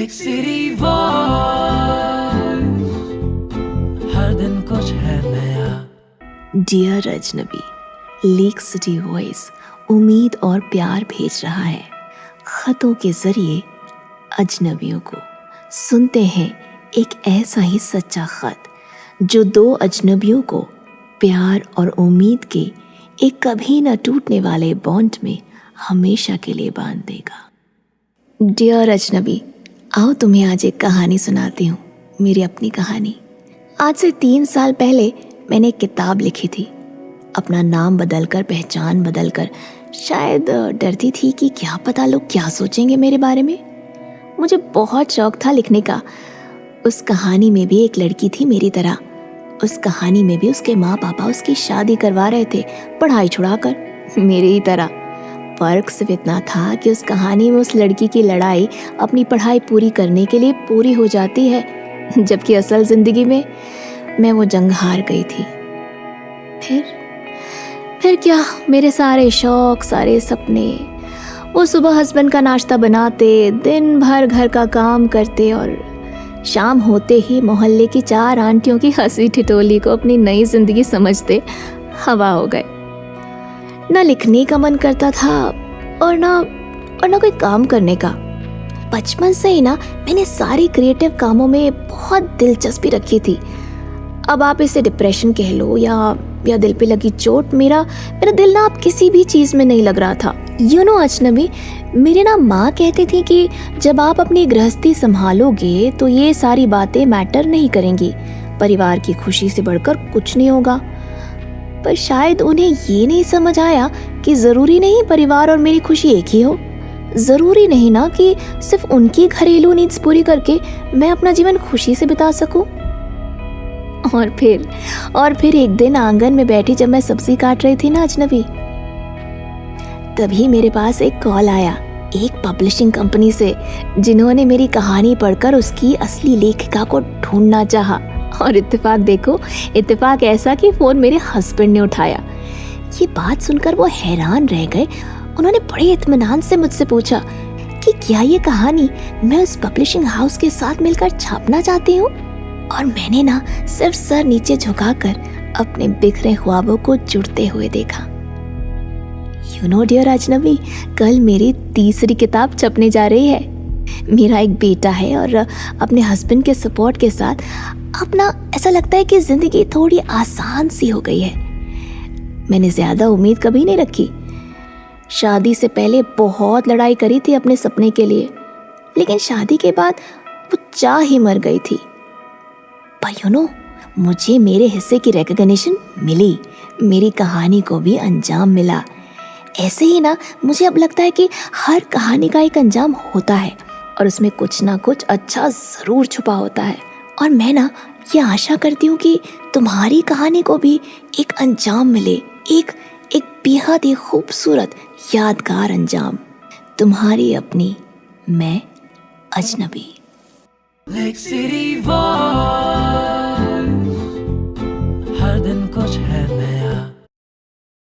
Lake city voice, हर दिन कुछ है नया। डियर अजनबी, लेक सिटी वॉइस उम्मीद और प्यार भेज रहा है। खतों के जरिए अजनबियों को सुनते हैं एक ऐसा ही सच्चा खत जो दो अजनबियों को प्यार और उम्मीद के एक कभी न टूटने वाले बॉन्ड में हमेशा के लिए बांध देगा। डियर अजनबी, आओ तुम्हें आज एक कहानी सुनाती हूँ, मेरी अपनी कहानी। आज से 3 साल पहले मैंने एक किताब लिखी थी। अपना नाम बदलकर, पहचान बदलकर, शायद डरती थी कि क्या पता लोग क्या सोचेंगे मेरे बारे में। मुझे बहुत शौक था लिखने का। उस कहानी में भी एक लड़की थी मेरी तरह। उस कहानी में भी उसके माँ पापा उसकी शादी करवा रहे थे पढ़ाई छुड़ाकर, मेरी ही तरह। फर्क सिर्फ इतना था कि उस कहानी में उस लड़की की लड़ाई अपनी पढ़ाई पूरी करने के लिए पूरी हो जाती है, जबकि असल जिंदगी में मैं वो जंग हार गई थी। फिर क्या, मेरे सारे शौक, सारे सपने, वो सुबह हस्बैंड का नाश्ता बनाते, दिन भर घर का काम करते और शाम होते ही मोहल्ले की 4 आंटियों की हंसी ठिठोली को अपनी नई जिंदगी समझते हवा हो गए। ना लिखने का मन करता था और ना कोई काम करने का। बचपन से ही ना मैंने सारी क्रिएटिव कामों में बहुत दिलचस्पी रखी थी। अब आप इसे डिप्रेशन कह लो या दिल पे लगी चोट, मेरा दिल ना अब किसी भी चीज़ में नहीं लग रहा था। अजनबी, मेरी ना माँ कहती थी कि जब आप अपनी गृहस्थी संभालोगे तो ये सारी बातें मैटर नहीं करेंगी, परिवार की खुशी से बढ़कर कुछ नहीं होगा। पर शायद उन्हें ये नहीं समझ आया कि ज़रूरी नहीं परिवार और मेरी खुशी एक ही हो। ज़रूरी नहीं ना कि सिर्फ उनकी घरेलू नीड्स पूरी करके मैं अपना जीवन खुशी से बिता सकूं। और फिर एक दिन आंगन में बैठी जब मैं सब्जी काट रही थी ना अजनबी, तभी मेरे पास एक कॉल आया एक पब्लिशिंग कंपनी से, जिन्होंने मेरी कहानी पढ़कर उसकी असली लेखिका को ढूंढना चाहा। और इत्तेफाक ऐसा कि फ़ोन मेरे हस्बैंड ने उठाया। ये बात सुनकर वो हैरान रह गए। उन्होंने बड़े इत्मीनान से मुझसे पूछा कि क्या ये कहानी मैं उस पब्लिशिंग हाउस के साथ मिलकर छापना चाहती हूँ। और मैंने ना सिर्फ सर नीचे झुकाकर अपने बिखरे ख्वाबों को जुड़ते हुए देखा। डियर अजनबी, कल मेरी 3री किताब छपने जा रही है। मेरा एक बेटा है और अपने हस्बैंड के सपोर्ट के साथ अपना ऐसा लगता है कि जिंदगी थोड़ी आसान सी हो गई है। मैंने ज्यादा उम्मीद कभी नहीं रखी। शादी से पहले बहुत लड़ाई करी थी अपने सपने के लिए, लेकिन शादी के बाद वो चाह ही मर गई थी। पर मुझे मेरे हिस्से की रिकॉग्निशन मिली, मेरी कहानी को भी अंजाम मिला। ऐसे ही ना मुझे अब लगता है कि हर कहानी का एक अंजाम होता है और उसमें कुछ ना कुछ अच्छा ज़रूर छुपा होता है। और मैं ना ये आशा करती हूँ कि तुम्हारी कहानी को भी एक अंजाम मिले, एक बेहद ही खूबसूरत यादगार अंजाम। तुम्हारी अपनी मैं अजनबी। Lake city voice.